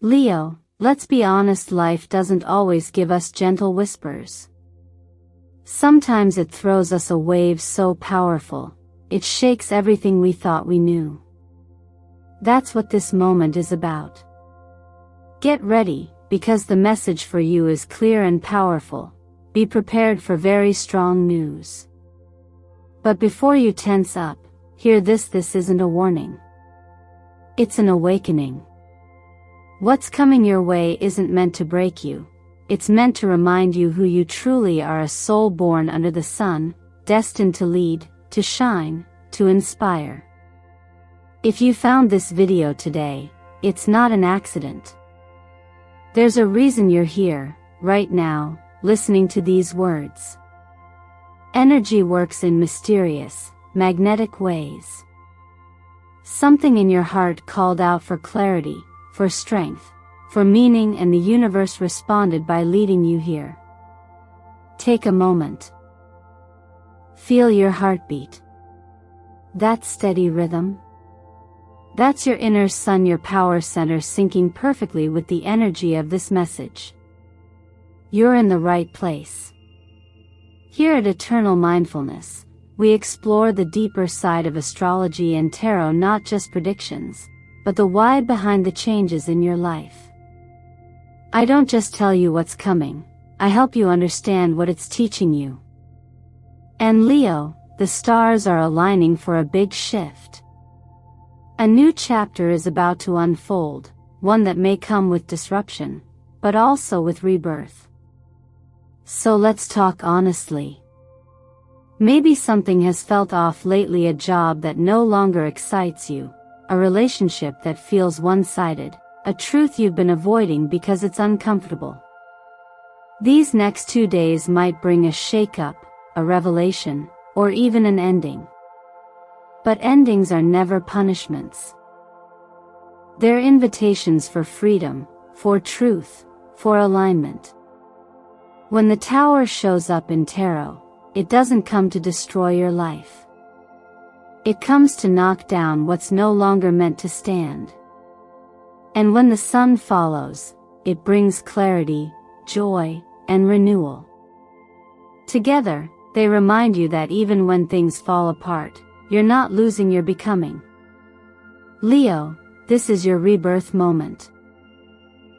Leo, let's be honest, life doesn't always give us gentle whispers. Sometimes it throws us a wave so powerful, it shakes everything we thought we knew. That's what this moment is about. Get ready, because the message for you is clear and powerful. Be prepared for very strong news. But before you tense up, hear this: this isn't a warning. It's an awakening. What's coming your way isn't meant to break you. It's meant to remind you who you truly are, a soul born under the sun, destined to lead, to shine, to inspire. If you found this video today, it's not an accident. There's a reason you're here, right now, listening to these words. Energy works in mysterious, magnetic ways. Something in your heart called out for clarity, for strength, for meaning, and the universe responded by leading you here. Take a moment. Feel your heartbeat. That steady rhythm? That's your inner sun, your power center, syncing perfectly with the energy of this message. You're in the right place. Here at Eternal Mindfulness, we explore the deeper side of astrology and tarot, not just predictions, but the why behind the changes in your life. I don't just tell you what's coming, I help you understand what it's teaching you. And Leo, the stars are aligning for a big shift. A new chapter is about to unfold, one that may come with disruption, but also with rebirth. So let's talk honestly. Maybe something has felt off lately, a job that no longer excites you, a relationship that feels one-sided, a truth you've been avoiding because it's uncomfortable. These next 2 days might bring a shake-up, a revelation, or even an ending. But endings are never punishments. They're invitations for freedom, for truth, for alignment. When the Tower shows up in tarot, it doesn't come to destroy your life. It comes to knock down what's no longer meant to stand. And when the Sun follows, it brings clarity, joy, and renewal. Together, they remind you that even when things fall apart, you're not losing, you're becoming. Leo, this is your rebirth moment.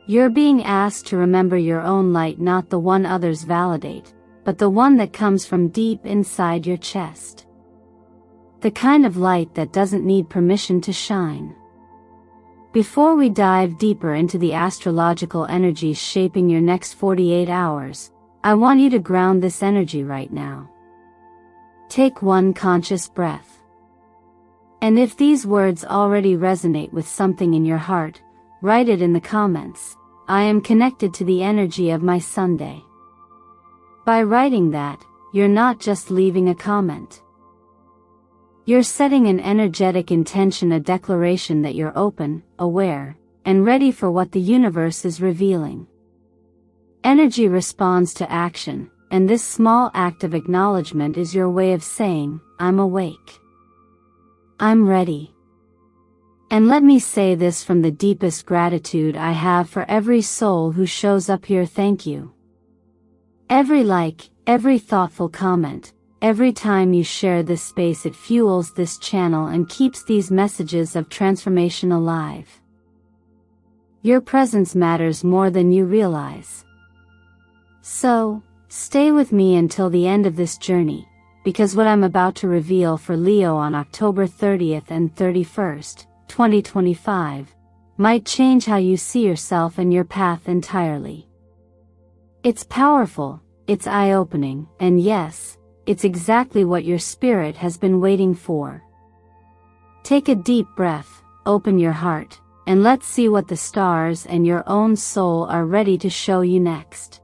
You're being asked to remember your own light, not the one others validate, but the one that comes from deep inside your chest. The kind of light that doesn't need permission to shine. Before we dive deeper into the astrological energies shaping your next 48 hours, I want you to ground this energy right now. Take one conscious breath. And if these words already resonate with something in your heart, write it in the comments. I am connected to the energy of my Sunday. By writing that, you're not just leaving a comment. You're setting an energetic intention, a declaration that you're open, aware, and ready for what the universe is revealing. Energy responds to action, and this small act of acknowledgement is your way of saying, I'm awake. I'm ready. And let me say this from the deepest gratitude I have for every soul who shows up here. Thank you. Every like, every thoughtful comment, every time you share this space, it fuels this channel and keeps these messages of transformation alive. Your presence matters more than you realize. So, stay with me until the end of this journey, because what I'm about to reveal for Leo on October 30th and 31st, 2025, might change how you see yourself and your path entirely. It's powerful, it's eye-opening, and yes, it's exactly what your spirit has been waiting for. Take a deep breath, open your heart, and let's see what the stars and your own soul are ready to show you next.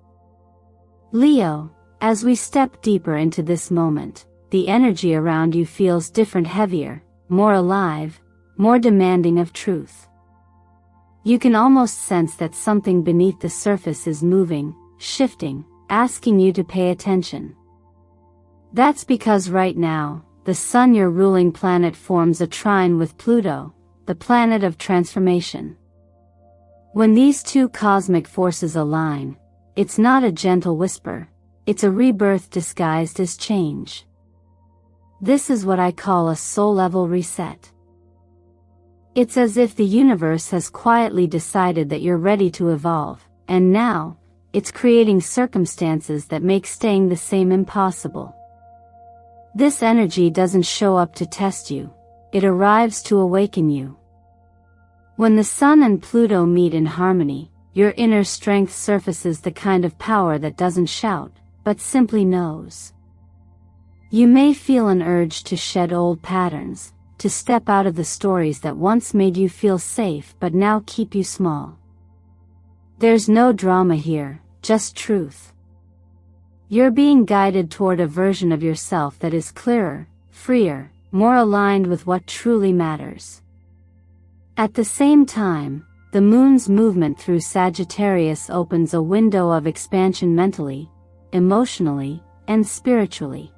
Leo, as we step deeper into this moment, the energy around you feels different, heavier, more alive, more demanding of truth. You can almost sense that something beneath the surface is moving, shifting, asking you to pay attention. That's because right now, the Sun, your ruling planet, forms a trine with Pluto, the planet of transformation. When these two cosmic forces align, it's not a gentle whisper, it's a rebirth disguised as change. This is what I call a soul-level reset. It's as if the universe has quietly decided that you're ready to evolve, and now, it's creating circumstances that make staying the same impossible. This energy doesn't show up to test you, it arrives to awaken you. When the Sun and Pluto meet in harmony, your inner strength surfaces, the kind of power that doesn't shout, but simply knows. You may feel an urge to shed old patterns, to step out of the stories that once made you feel safe but now keep you small. There's no drama here, just truth. You're being guided toward a version of yourself that is clearer, freer, more aligned with what truly matters. At the same time, the moon's movement through Sagittarius opens a window of expansion mentally, emotionally, and spiritually.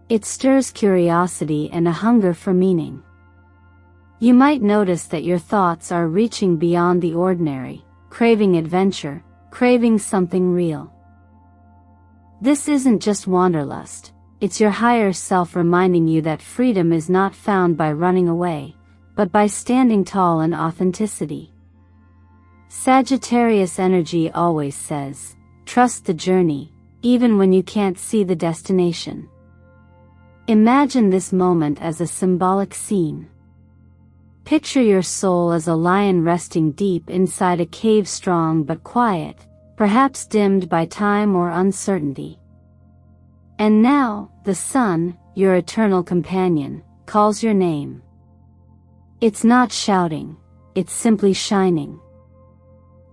It stirs curiosity and a hunger for meaning. You might notice that your thoughts are reaching beyond the ordinary, craving adventure, craving something real. This isn't just wanderlust, it's your higher self reminding you that freedom is not found by running away, but by standing tall in authenticity. Sagittarius energy always says, trust the journey, even when you can't see the destination. Imagine this moment as a symbolic scene. Picture your soul as a lion resting deep inside a cave, strong but quiet, perhaps dimmed by time or uncertainty. And now, the sun, your eternal companion, calls your name. It's not shouting, it's simply shining.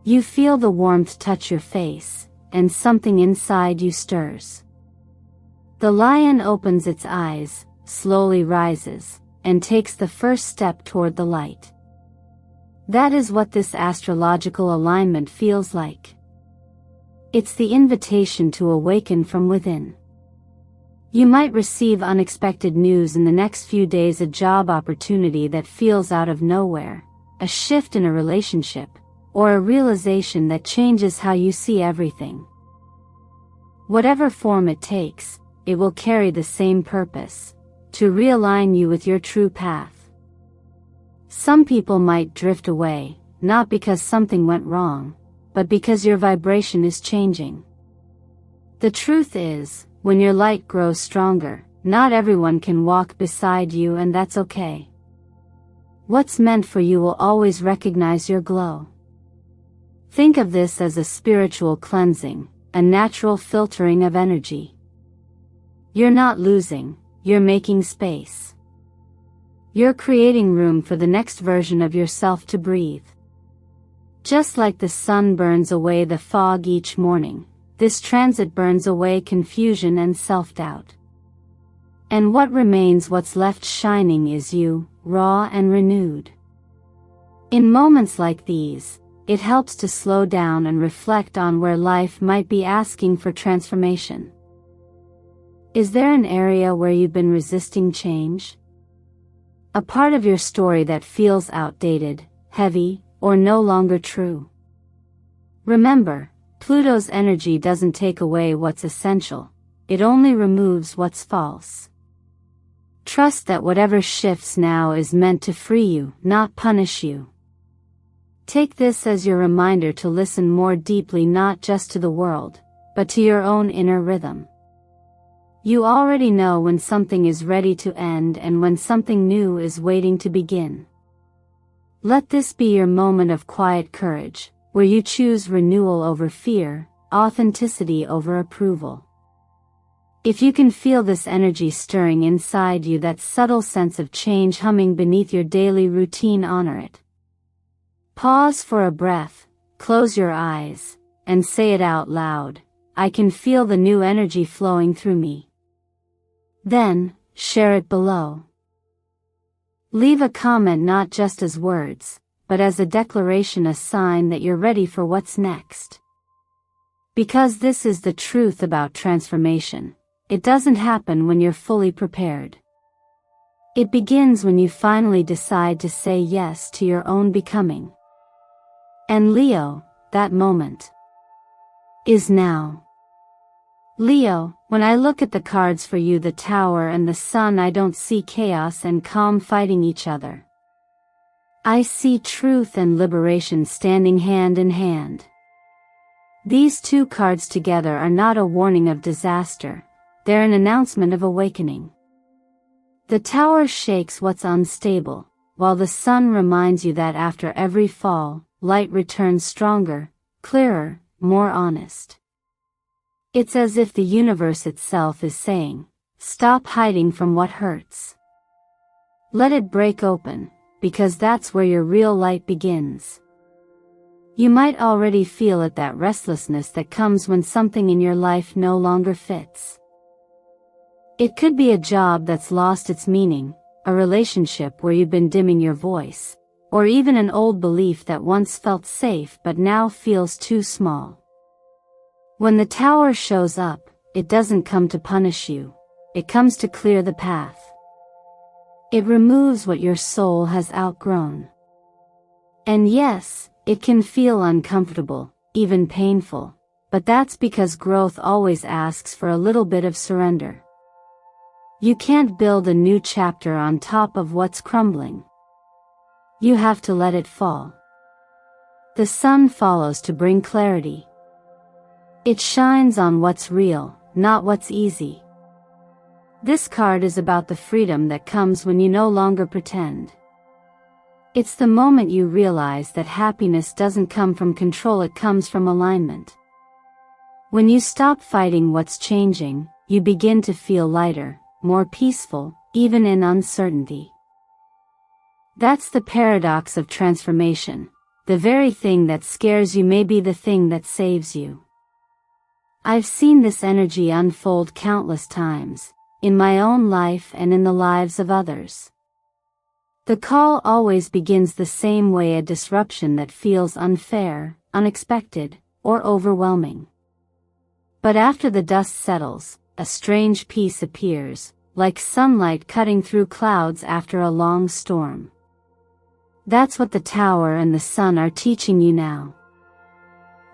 You feel the warmth touch your face, and something inside you stirs. The lion opens its eyes, slowly rises, and takes the first step toward the light. That is what this astrological alignment feels like. It's the invitation to awaken from within. You might receive unexpected news in the next few days, a job opportunity that feels out of nowhere, a shift in a relationship, or a realization that changes how you see everything. Whatever form it takes, it will carry the same purpose, to realign you with your true path. Some people might drift away, not because something went wrong, but because your vibration is changing. The truth is, when your light grows stronger, not everyone can walk beside you, and that's okay. What's meant for you will always recognize your glow. Think of this as a spiritual cleansing, a natural filtering of energy. You're not losing, you're making space. You're creating room for the next version of yourself to breathe. Just like the sun burns away the fog each morning, this transit burns away confusion and self-doubt. And what remains, what's left shining, is you, raw and renewed. In moments like these, it helps to slow down and reflect on where life might be asking for transformation. Is there an area where you've been resisting change? A part of your story that feels outdated, heavy, or no longer true? Remember, Pluto's energy doesn't take away what's essential, it only removes what's false. Trust that whatever shifts now is meant to free you, not punish you. Take this as your reminder to listen more deeply, not just to the world, but to your own inner rhythm. You already know when something is ready to end and when something new is waiting to begin. Let this be your moment of quiet courage, where you choose renewal over fear, authenticity over approval. If you can feel this energy stirring inside you, that subtle sense of change humming beneath your daily routine, honor it. Pause for a breath, close your eyes, and say it out loud. I can feel the new energy flowing through me. Then, share it below. Leave a comment, not just as words, but as a declaration, a sign that you're ready for what's next. Because this is the truth about transformation. It doesn't happen when you're fully prepared. It begins when you finally decide to say yes to your own becoming. And Leo, that moment is now. Leo, when I look at the cards for you, the Tower and the Sun, I don't see chaos and calm fighting each other. I see truth and liberation standing hand in hand. These two cards together are not a warning of disaster, they're an announcement of awakening. The Tower shakes what's unstable, while the Sun reminds you that after every fall, light returns stronger, clearer, more honest. It's as if the universe itself is saying, stop hiding from what hurts. Let it break open, because that's where your real light begins. You might already feel it, that restlessness that comes when something in your life no longer fits. It could be a job that's lost its meaning, a relationship where you've been dimming your voice, or even an old belief that once felt safe but now feels too small. When the Tower shows up, it doesn't come to punish you, it comes to clear the path. It removes what your soul has outgrown. And yes, it can feel uncomfortable, even painful, but that's because growth always asks for a little bit of surrender. You can't build a new chapter on top of what's crumbling. You have to let it fall. The Sun follows to bring clarity. It shines on what's real, not what's easy. This card is about the freedom that comes when you no longer pretend. It's the moment you realize that happiness doesn't come from control, it comes from alignment. When you stop fighting what's changing, you begin to feel lighter, more peaceful, even in uncertainty. That's the paradox of transformation. The very thing that scares you may be the thing that saves you. I've seen this energy unfold countless times, in my own life and in the lives of others. The call always begins the same way, a disruption that feels unfair, unexpected, or overwhelming. But after the dust settles, a strange peace appears, like sunlight cutting through clouds after a long storm. That's what the Tower and the Sun are teaching you now.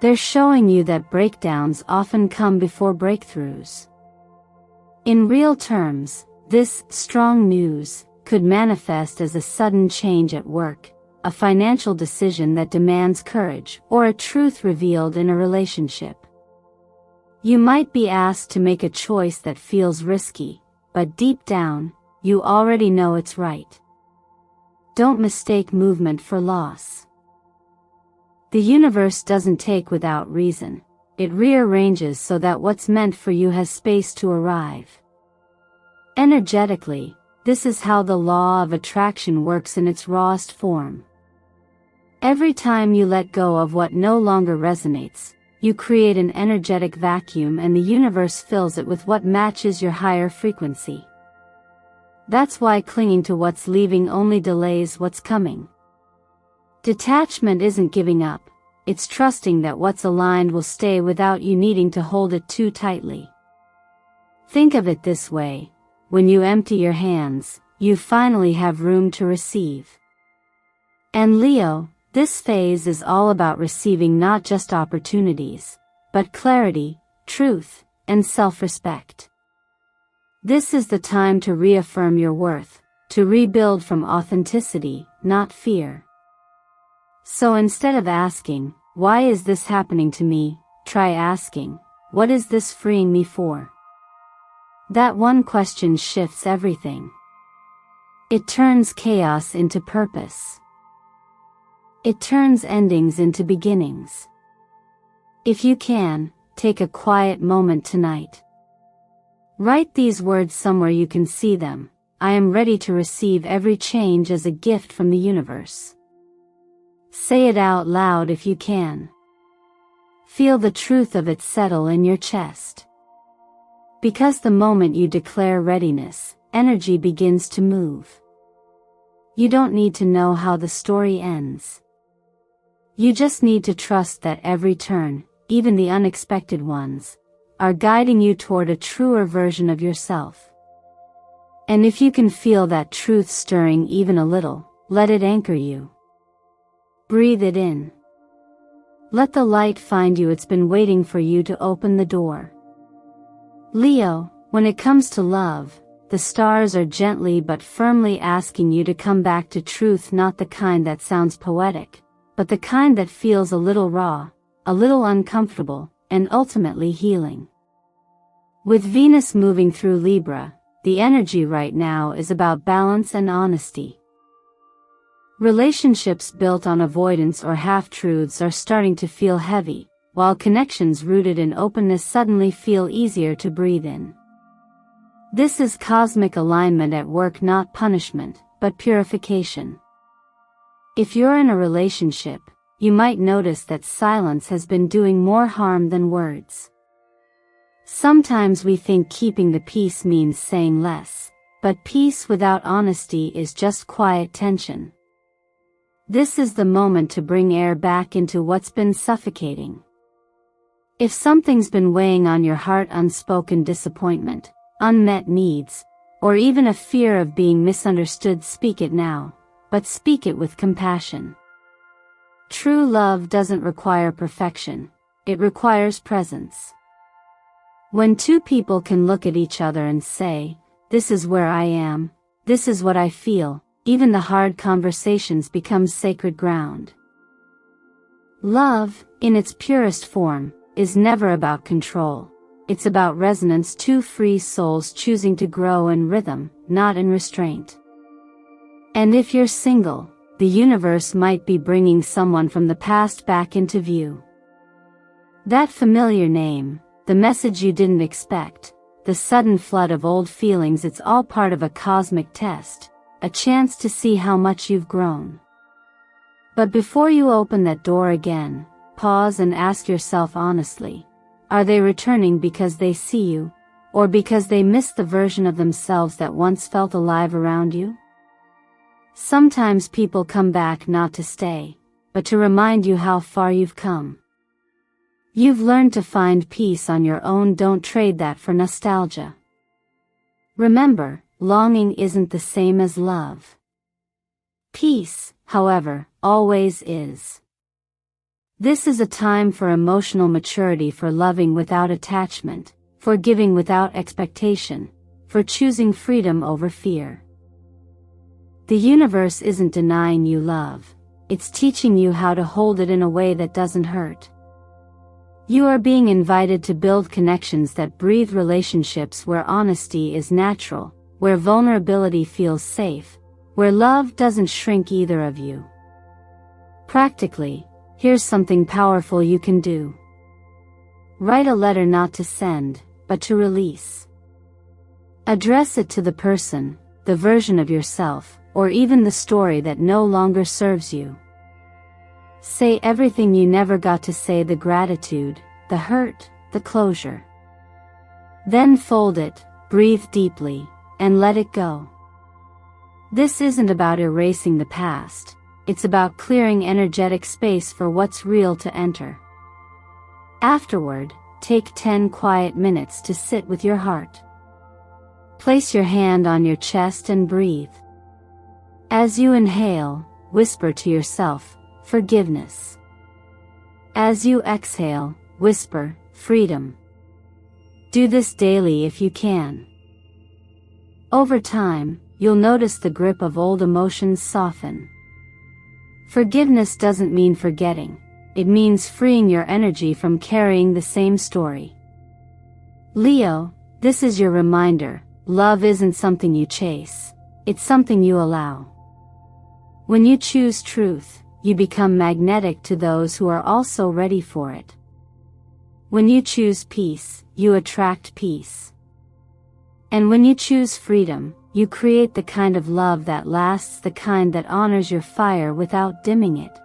They're showing you that breakdowns often come before breakthroughs. In real terms, this strong news could manifest as a sudden change at work, a financial decision that demands courage, or a truth revealed in a relationship. You might be asked to make a choice that feels risky, but deep down, you already know it's right. Don't mistake movement for loss. The universe doesn't take without reason, it rearranges so that what's meant for you has space to arrive. Energetically, this is how the law of attraction works in its rawest form. Every time you let go of what no longer resonates, you create an energetic vacuum, and the universe fills it with what matches your higher frequency. That's why clinging to what's leaving only delays what's coming. Detachment isn't giving up, it's trusting that what's aligned will stay without you needing to hold it too tightly. Think of it this way: when you empty your hands, you finally have room to receive. And Leo, this phase is all about receiving not just opportunities, but clarity, truth, and self-respect. This is the time to reaffirm your worth, to rebuild from authenticity, not fear. So instead of asking, "Why is this happening to me?" try asking, "What is this freeing me for?" That one question shifts everything. It turns chaos into purpose. It turns endings into beginnings. If you can, take a quiet moment tonight. Write these words somewhere you can see them: I am ready to receive every change as a gift from the universe. Say it out loud if you can. Feel the truth of it settle in your chest. Because the moment you declare readiness, energy begins to move. You don't need to know how the story ends. You just need to trust that every turn, even the unexpected ones, are guiding you toward a truer version of yourself. And if you can feel that truth stirring even a little, let it anchor you. Breathe it in. Let the light find you. It's been waiting for you to open the door. Leo, when it comes to love, the stars are gently but firmly asking you to come back to truth, not the kind that sounds poetic, but the kind that feels a little raw, a little uncomfortable, and ultimately healing. With Venus moving through Libra, the energy right now is about balance and honesty. Relationships built on avoidance or half-truths are starting to feel heavy, while connections rooted in openness suddenly feel easier to breathe in. This is cosmic alignment at work, not punishment, but purification. If you're in a relationship, you might notice that silence has been doing more harm than words. Sometimes we think keeping the peace means saying less, but peace without honesty is just quiet tension. This is the moment to bring air back into what's been suffocating. If something's been weighing on your heart, unspoken disappointment, unmet needs, or even a fear of being misunderstood, speak it now, but speak it with compassion. True love doesn't require perfection, it requires presence. When two people can look at each other and say, "This is where I am, this is what I feel," even the hard conversations become sacred ground. Love, in its purest form, is never about control. It's about resonance, two free souls choosing to grow in rhythm, not in restraint. And if you're single, the universe might be bringing someone from the past back into view. That familiar name, the message you didn't expect, the sudden flood of old feelings, it's all part of a cosmic test, a chance to see how much you've grown. But before you open that door again, pause and ask yourself honestly, are they returning because they see you, or because they miss the version of themselves that once felt alive around you? Sometimes people come back not to stay, but to remind you how far you've come. You've learned to find peace on your own. Don't trade that for nostalgia. Remember, longing isn't the same as love. Peace, however, always is. This is a time for emotional maturity, for loving without attachment, for giving without expectation, for choosing freedom over fear. The universe isn't denying you love, it's teaching you how to hold it in a way that doesn't hurt. You are being invited to build connections that breathe, relationships where honesty is natural, where vulnerability feels safe, where love doesn't shrink either of you. Practically, here's something powerful you can do. Write a letter, not to send, but to release. Address it to the person, the version of yourself, or even the story that no longer serves you. Say everything you never got to say, the gratitude, the hurt, the closure. Then fold it, breathe deeply, and let it go. This isn't about erasing the past, it's about clearing energetic space for what's real to enter. Afterward, take 10 quiet minutes to sit with your heart. Place your hand on your chest and breathe. As you inhale, whisper to yourself, forgiveness. As you exhale, whisper, freedom. Do this daily if you can. Over time, you'll notice the grip of old emotions soften. Forgiveness doesn't mean forgetting, it means freeing your energy from carrying the same story. Leo, this is your reminder, love isn't something you chase, it's something you allow. When you choose truth, you become magnetic to those who are also ready for it. When you choose peace, you attract peace. And when you choose freedom, you create the kind of love that lasts, the kind that honors your fire without dimming it.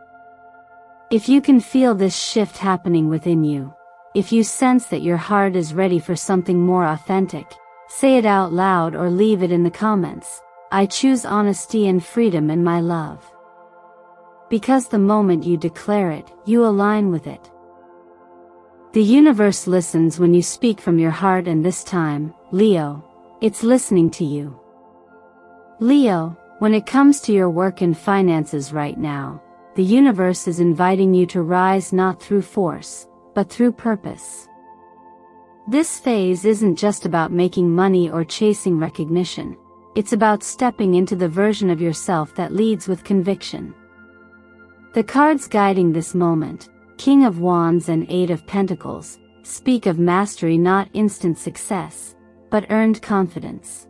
If you can feel this shift happening within you, if you sense that your heart is ready for something more authentic, say it out loud or leave it in the comments. I choose honesty and freedom in my love. Because the moment you declare it, you align with it. The universe listens when you speak from your heart, and this time, Leo, it's listening to you. Leo, when it comes to your work and finances right now, the universe is inviting you to rise not through force, but through purpose. This phase isn't just about making money or chasing recognition. It's about stepping into the version of yourself that leads with conviction. The cards guiding this moment, King of Wands and Eight of Pentacles, speak of mastery, not instant success, but earned confidence.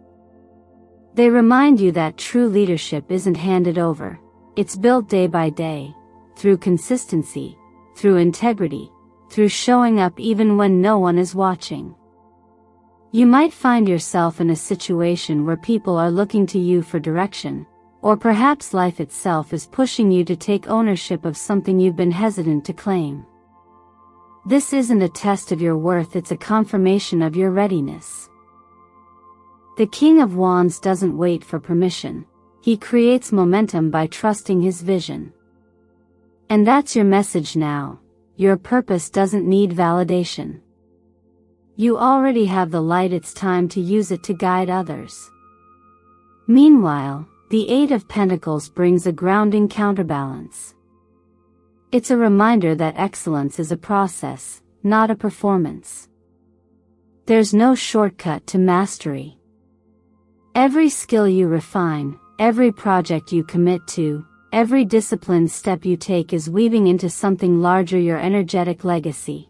They remind you that true leadership isn't handed over, it's built day by day, through consistency, through integrity, through showing up even when no one is watching. You might find yourself in a situation where people are looking to you for direction, or perhaps life itself is pushing you to take ownership of something you've been hesitant to claim. This isn't a test of your worth, it's a confirmation of your readiness. The King of Wands doesn't wait for permission. He creates momentum by trusting his vision. And that's your message now. Your purpose doesn't need validation. You already have the light, it's time to use it to guide others. Meanwhile, the Eight of Pentacles brings a grounding counterbalance. It's a reminder that excellence is a process, not a performance. There's no shortcut to mastery. Every skill you refine, every project you commit to, every disciplined step you take is weaving into something larger, your energetic legacy.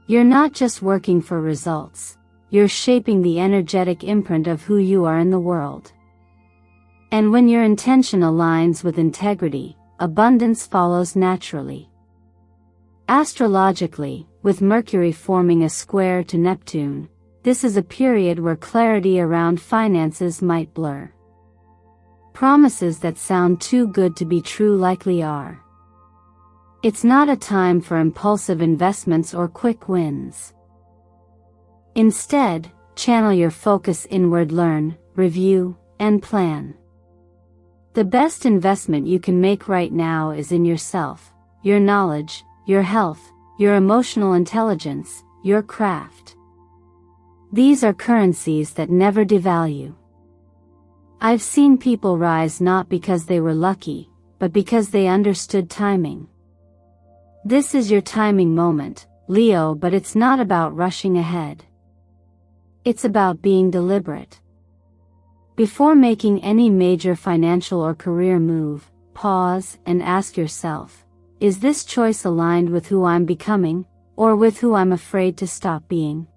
You're not just working for results, you're shaping the energetic imprint of who you are in the world. And when your intention aligns with integrity, abundance follows naturally. Astrologically, with Mercury forming a square to Neptune, this is a period where clarity around finances might blur. Promises that sound too good to be true likely are. It's not a time for impulsive investments or quick wins. Instead, channel your focus inward, learn, review, and plan. The best investment you can make right now is in yourself, your knowledge, your health, your emotional intelligence, your craft. These are currencies that never devalue. I've seen people rise not because they were lucky, but because they understood timing. This is your timing moment, Leo, but it's not about rushing ahead. It's about being deliberate. Before making any major financial or career move, pause and ask yourself, is this choice aligned with who I'm becoming, or with who I'm afraid to stop being?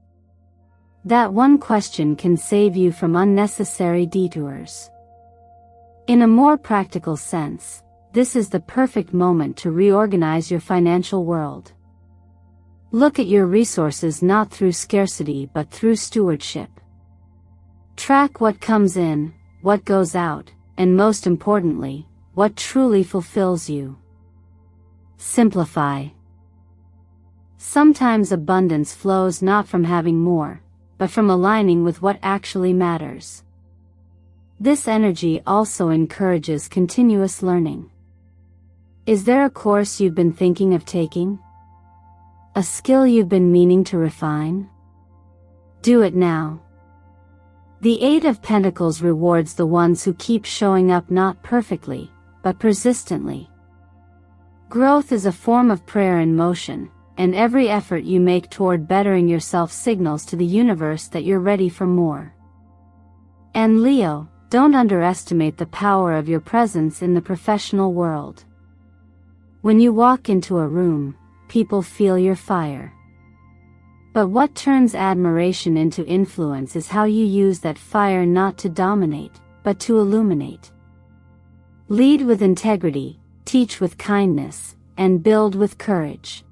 That one question can save you from unnecessary detours. In a more practical sense, this is the perfect moment to reorganize your financial world. Look at your resources not through scarcity but through stewardship. Track what comes in, what goes out, and most importantly, what truly fulfills you. Simplify. Sometimes abundance flows not from having more, but from aligning with what actually matters. This energy also encourages continuous learning. Is there a course you've been thinking of taking? A skill you've been meaning to refine? Do it now. The Eight of Pentacles rewards the ones who keep showing up not perfectly, but persistently. Growth is a form of prayer in motion, and every effort you make toward bettering yourself signals to the universe that you're ready for more. And Leo, don't underestimate the power of your presence in the professional world. When you walk into a room, people feel your fire. But what turns admiration into influence is how you use that fire, not to dominate, but to illuminate. Lead with integrity, teach with kindness, and build with courage.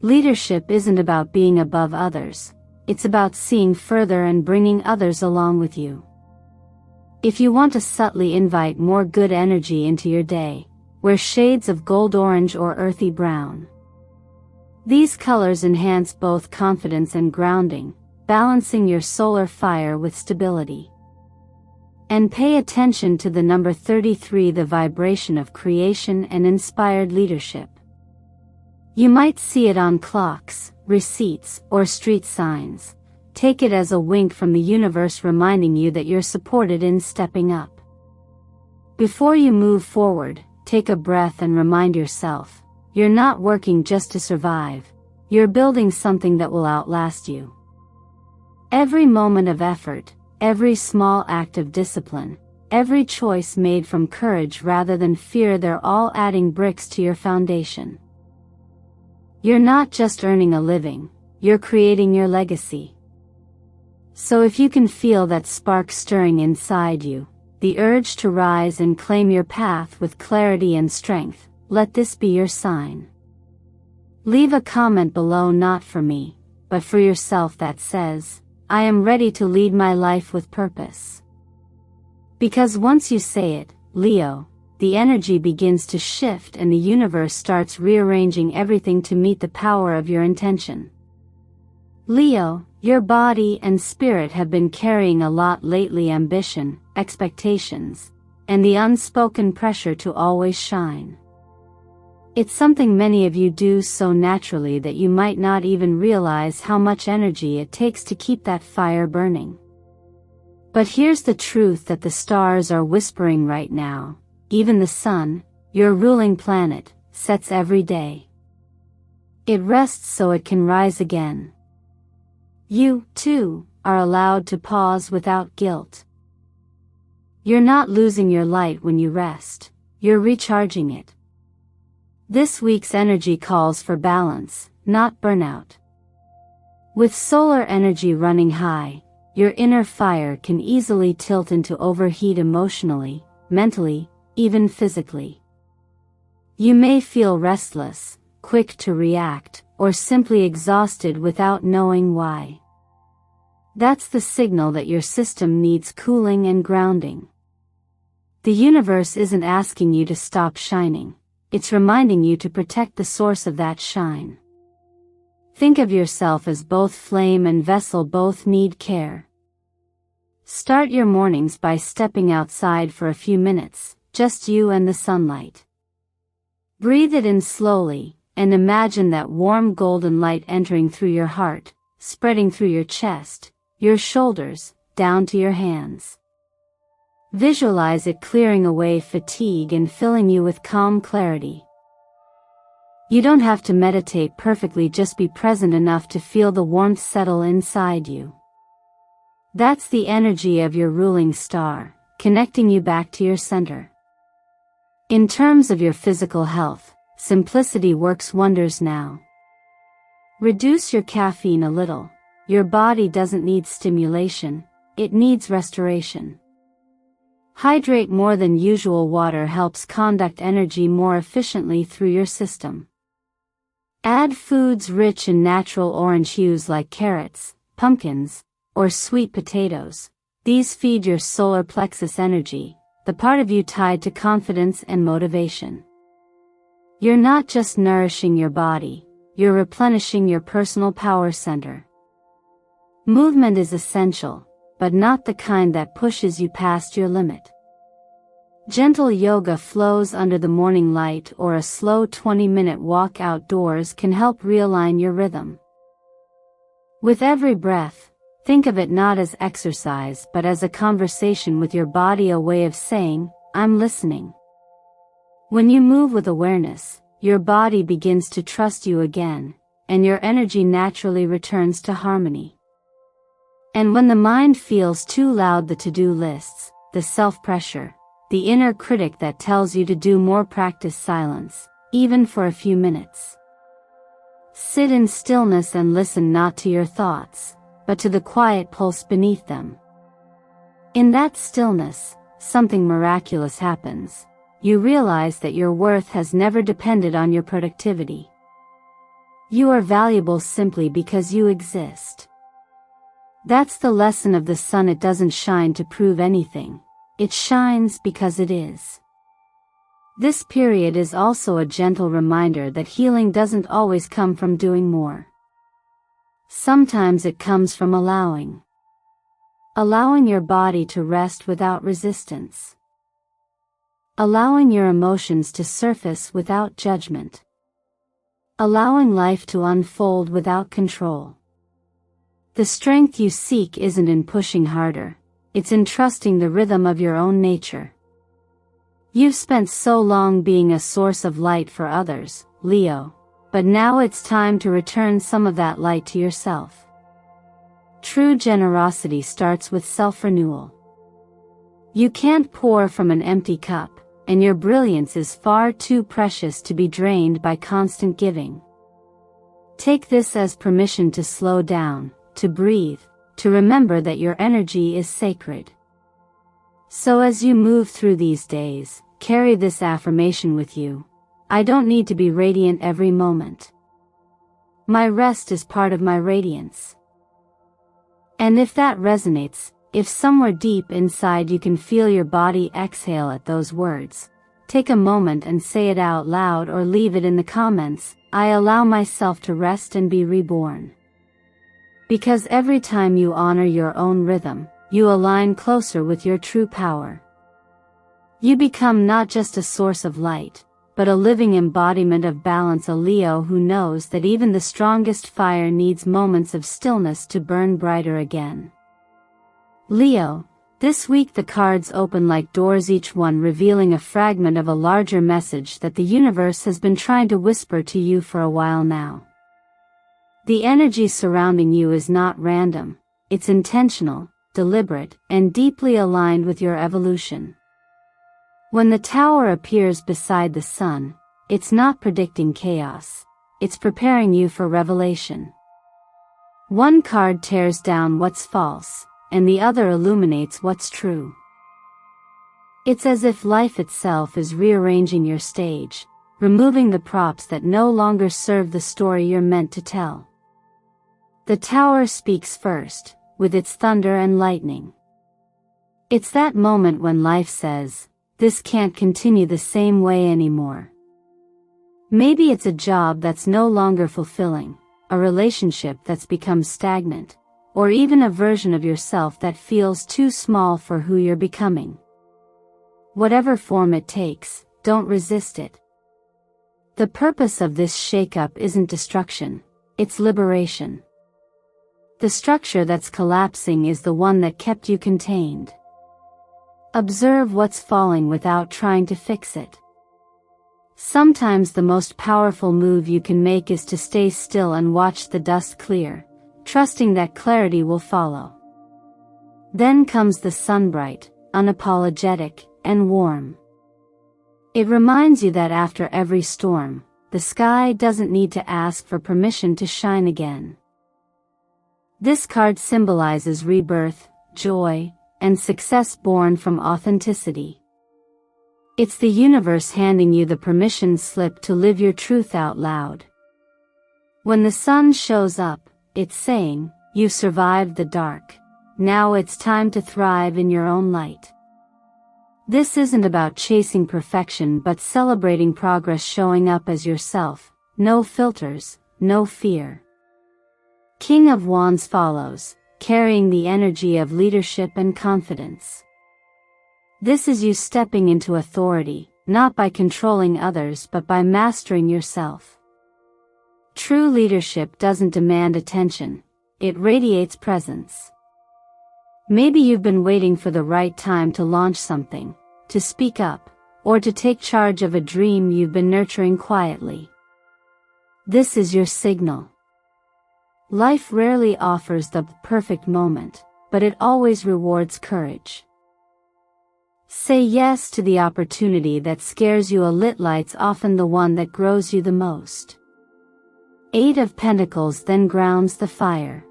Leadership isn't about being above others, it's about seeing further and bringing others along with you. If you want to subtly invite more good energy into your day, wear shades of gold orange or earthy brown. These colors enhance both confidence and grounding, balancing your solar fire with stability. And pay attention to the number 33, the vibration of creation and inspired leadership. You might see it on clocks, receipts, or street signs. Take it as a wink from the universe reminding you that you're supported in stepping up. Before you move forward, take a breath and remind yourself, you're not working just to survive, you're building something that will outlast you. Every moment of effort, every small act of discipline, every choice made from courage rather than fear, they're all adding bricks to your foundation. You're not just earning a living, you're creating your legacy. So if you can feel that spark stirring inside you, the urge to rise and claim your path with clarity and strength, let this be your sign. Leave a comment below, not for me, but for yourself, that says, I am ready to lead my life with purpose. Because once you say it, Leo, the energy begins to shift and the universe starts rearranging everything to meet the power of your intention. Leo, your body and spirit have been carrying a lot lately: ambition, expectations, and the unspoken pressure to always shine. It's something many of you do so naturally that you might not even realize how much energy it takes to keep that fire burning. But here's the truth that the stars are whispering right now. Even the sun, your ruling planet, sets every day. It rests so it can rise again. You, too, are allowed to pause without guilt. You're not losing your light when you rest, you're recharging it. This week's energy calls for balance, not burnout. With solar energy running high, your inner fire can easily tilt into overheat emotionally, mentally, even physically. You may feel restless, quick to react, or simply exhausted without knowing why. That's the signal that your system needs cooling and grounding. The universe isn't asking you to stop shining, it's reminding you to protect the source of that shine. Think of yourself as both flame and vessel, both need care. Start your mornings by stepping outside for a few minutes, just you and the sunlight. Breathe it in slowly, and imagine that warm golden light entering through your heart, spreading through your chest, your shoulders, down to your hands. Visualize it clearing away fatigue and filling you with calm clarity. You don't have to meditate perfectly, just be present enough to feel the warmth settle inside you. That's the energy of your ruling star, connecting you back to your center. In terms of your physical health, simplicity works wonders now. Reduce your caffeine a little. Your body doesn't need stimulation, it needs restoration. Hydrate more than usual. Water helps conduct energy more efficiently through your system. Add foods rich in natural orange hues like carrots, pumpkins, or sweet potatoes. These feed your solar plexus energy, the part of you tied to confidence and motivation. You're not just nourishing your body, you're replenishing your personal power center. Movement is essential, but not the kind that pushes you past your limit. Gentle yoga flows under the morning light or a slow 20-minute walk outdoors can help realign your rhythm. With every breath, think of it not as exercise but as a conversation with your body, a way of saying, I'm listening. When you move with awareness, your body begins to trust you again, and your energy naturally returns to harmony. And when the mind feels too loud, the to-do lists, the self-pressure, the inner critic that tells you to do more, practice silence, even for a few minutes. Sit in stillness and listen not to your thoughts, but to the quiet pulse beneath them. In that stillness, something miraculous happens. You realize that your worth has never depended on your productivity. You are valuable simply because you exist. That's the lesson of the sun. It doesn't shine to prove anything. It shines because it is. This period is also a gentle reminder that healing doesn't always come from doing more. Sometimes it comes from allowing your body to rest without resistance. Allowing your emotions to surface without judgment. Allowing life to unfold without control. The strength you seek isn't in pushing harder, it's in trusting the rhythm of your own nature. You've spent so long being a source of light for others, Leo, but now it's time to return some of that light to yourself. True generosity starts with self-renewal. You can't pour from an empty cup, and your brilliance is far too precious to be drained by constant giving. Take this as permission to slow down, to breathe, to remember that your energy is sacred. So as you move through these days, carry this affirmation with you. I don't need to be radiant every moment. My rest is part of my radiance. And if that resonates, if somewhere deep inside you can feel your body exhale at those words, take a moment and say it out loud or leave it in the comments. I allow myself to rest and be reborn. Because every time you honor your own rhythm, you align closer with your true power. You become not just a source of light, but a living embodiment of balance, a Leo who knows that even the strongest fire needs moments of stillness to burn brighter again. Leo, this week the cards open like doors, each one revealing a fragment of a larger message that the universe has been trying to whisper to you for a while now. The energy surrounding you is not random, it's intentional, deliberate, and deeply aligned with your evolution. When the tower appears beside the sun, it's not predicting chaos, it's preparing you for revelation. One card tears down what's false, and the other illuminates what's true. It's as if life itself is rearranging your stage, removing the props that no longer serve the story you're meant to tell. The tower speaks first, with its thunder and lightning. It's that moment when life says, this can't continue the same way anymore. Maybe it's a job that's no longer fulfilling, a relationship that's become stagnant, or even a version of yourself that feels too small for who you're becoming. Whatever form it takes, don't resist it. The purpose of this shakeup isn't destruction, it's liberation. The structure that's collapsing is the one that kept you contained. Observe what's falling without trying to fix it. Sometimes the most powerful move you can make is to stay still and watch the dust clear, trusting that clarity will follow. Then comes the sun, bright, unapologetic, and warm. It reminds you that after every storm, the sky doesn't need to ask for permission to shine again. This card symbolizes rebirth, joy, and success born from authenticity. It's the universe handing you the permission slip to live your truth out loud. When the sun shows up, it's saying, you've survived the dark. Now it's time to thrive in your own light. This isn't about chasing perfection but celebrating progress, showing up as yourself, no filters, no fear. King of Wands follows, carrying the energy of leadership and confidence. This is you stepping into authority, not by controlling others but by mastering yourself. True leadership doesn't demand attention, it radiates presence. Maybe you've been waiting for the right time to launch something, to speak up, or to take charge of a dream you've been nurturing quietly. This is your signal. Life rarely offers the perfect moment, but it always rewards courage. Say yes to the opportunity that scares you. A lit light's often the one that grows you the most. 8 of Pentacles then grounds the fire.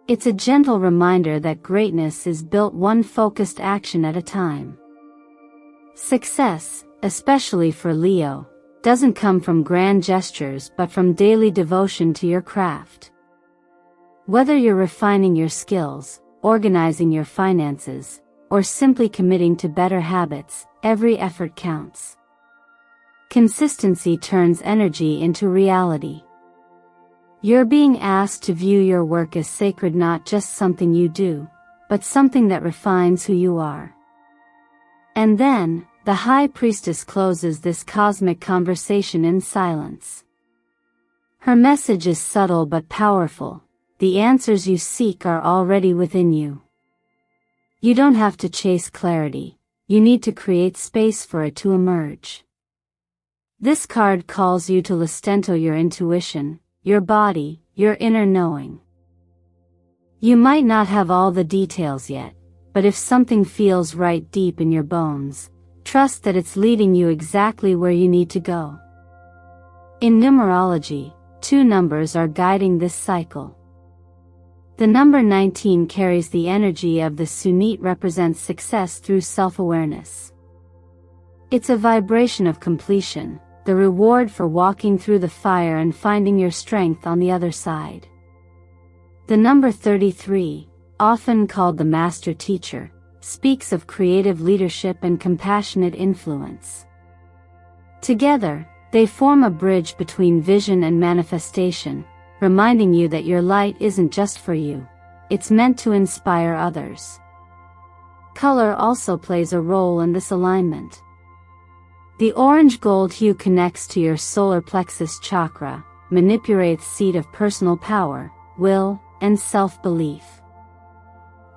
It's a gentle reminder that greatness is built one focused action at a time. Success, especially for Leo, doesn't come from grand gestures but from daily devotion to your craft. Whether you're refining your skills, organizing your finances, or simply committing to better habits, every effort counts. Consistency turns energy into reality. You're being asked to view your work as sacred, not just something you do, but something that refines who you are. And then, the High Priestess closes this cosmic conversation in silence. Her message is subtle but powerful. The answers you seek are already within you. You don't have to chase clarity, you need to create space for it to emerge. This card calls you to listen to your intuition, your body, your inner knowing. You might not have all the details yet, but if something feels right deep in your bones, trust that it's leading you exactly where you need to go. In numerology, 2 numbers are guiding this cycle. The number 19 carries the energy of the Sunit, represents success through self-awareness. It's a vibration of completion, the reward for walking through the fire and finding your strength on the other side. The number 33, often called the master teacher, speaks of creative leadership and compassionate influence. Together, they form a bridge between vision and manifestation, reminding you that your light isn't just for you, it's meant to inspire others. Color also plays a role in this alignment. The orange-gold hue connects to your solar plexus chakra, manipulates seat of personal power, will, and self-belief.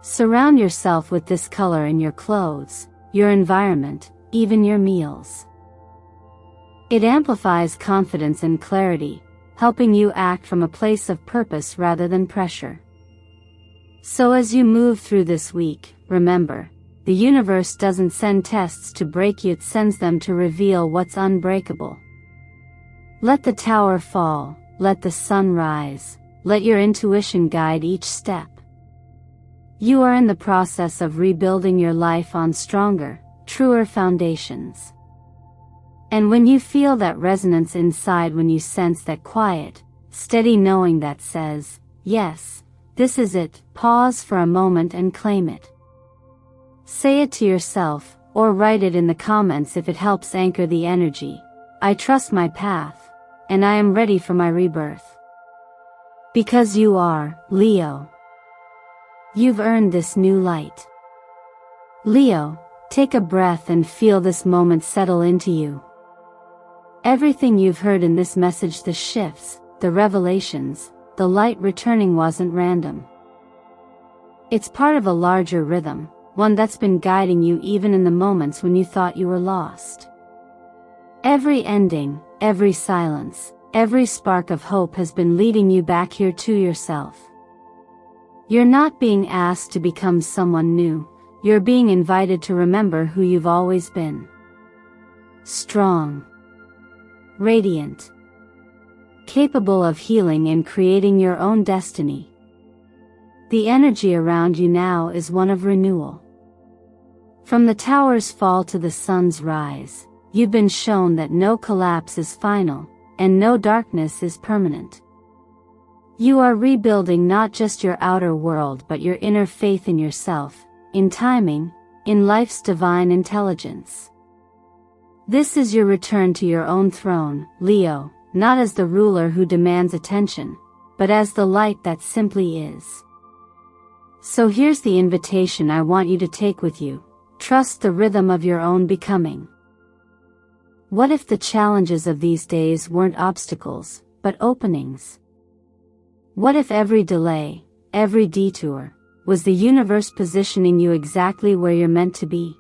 Surround yourself with this color in your clothes, your environment, even your meals. It amplifies confidence and clarity, helping you act from a place of purpose rather than pressure. So as you move through this week, remember, the universe doesn't send tests to break you, it sends them to reveal what's unbreakable. Let the tower fall, let the sun rise, let your intuition guide each step. You are in the process of rebuilding your life on stronger, truer foundations. And when you feel that resonance inside, when you sense that quiet, steady knowing that says, yes, this is it, pause for a moment and claim it. Say it to yourself, or write it in the comments if it helps anchor the energy. I trust my path, and I am ready for my rebirth. Because you are, Leo. You've earned this new light. Leo, take a breath and feel this moment settle into you. Everything you've heard in this message, the shifts, the revelations, the light returning, wasn't random. It's part of a larger rhythm, one that's been guiding you even in the moments when you thought you were lost. Every ending, every silence, every spark of hope has been leading you back here to yourself. You're not being asked to become someone new, you're being invited to remember who you've always been. Strong. Radiant. Capable of healing and creating your own destiny. The energy around you now is one of renewal. From the tower's fall to the sun's rise, you've been shown that no collapse is final, and no darkness is permanent. You are rebuilding not just your outer world but your inner faith in yourself, in timing, in life's divine intelligence. This is your return to your own throne, Leo, not as the ruler who demands attention, but as the light that simply is. So here's the invitation I want you to take with you. Trust the rhythm of your own becoming. What if the challenges of these days weren't obstacles, but openings? What if every delay, every detour, was the universe positioning you exactly where you're meant to be?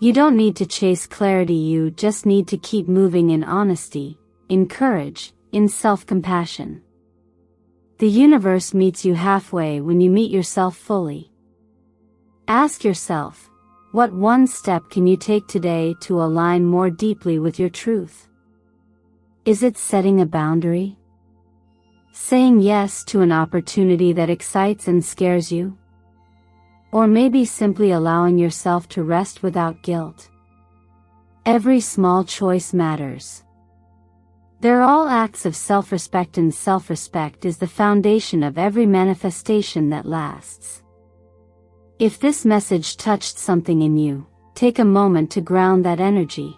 You don't need to chase clarity, you just need to keep moving in honesty, in courage, in self-compassion. The universe meets you halfway when you meet yourself fully. Ask yourself, what one step can you take today to align more deeply with your truth? Is it setting a boundary? Saying yes to an opportunity that excites and scares you? Or maybe simply allowing yourself to rest without guilt? Every small choice matters. They're all acts of self-respect, and self-respect is the foundation of every manifestation that lasts. If this message touched something in you, take a moment to ground that energy.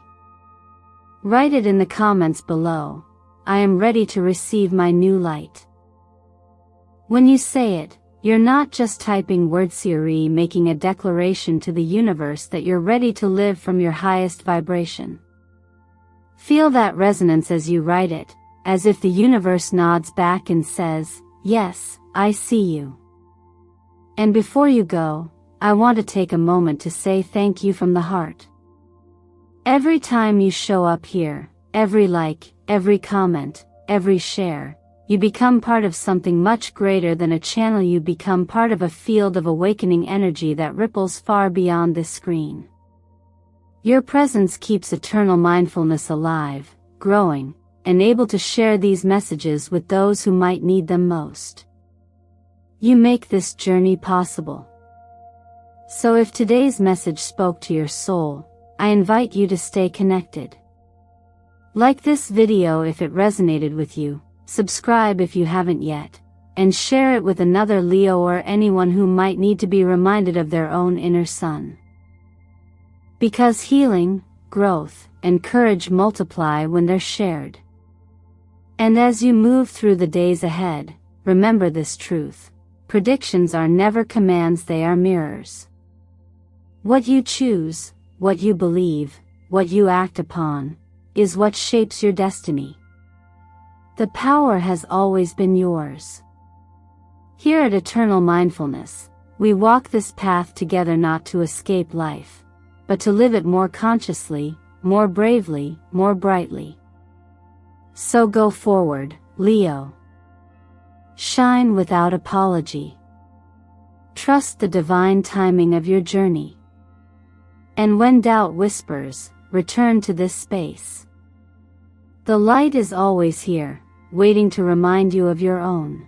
Write it in the comments below. I am ready to receive my new light. When you say it, you're not just typing words, you're making a declaration to the universe that you're ready to live from your highest vibration. Feel that resonance as you write it, as if the universe nods back and says, yes, I see you. And before you go, I want to take a moment to say thank you from the heart. Every time you show up here, every like, every comment, every share, you become part of something much greater than a channel. You become part of a field of awakening energy that ripples far beyond this screen. Your presence keeps eternal mindfulness alive, growing, and able to share these messages with those who might need them most. You make this journey possible. So if today's message spoke to your soul, I invite you to stay connected. Like this video if it resonated with you, subscribe if you haven't yet, and share it with another Leo or anyone who might need to be reminded of their own inner sun. Because healing, growth, and courage multiply when they're shared. And as you move through the days ahead, remember this truth: predictions are never commands, they are mirrors. What you choose, what you believe, what you act upon, is what shapes your destiny. The power has always been yours. Here at Eternal Mindfulness, we walk this path together, not to escape life, but to live it more consciously, more bravely, more brightly. So go forward, Leo. Shine without apology. Trust the divine timing of your journey. And when doubt whispers, return to this space. The light is always here, waiting to remind you of your own.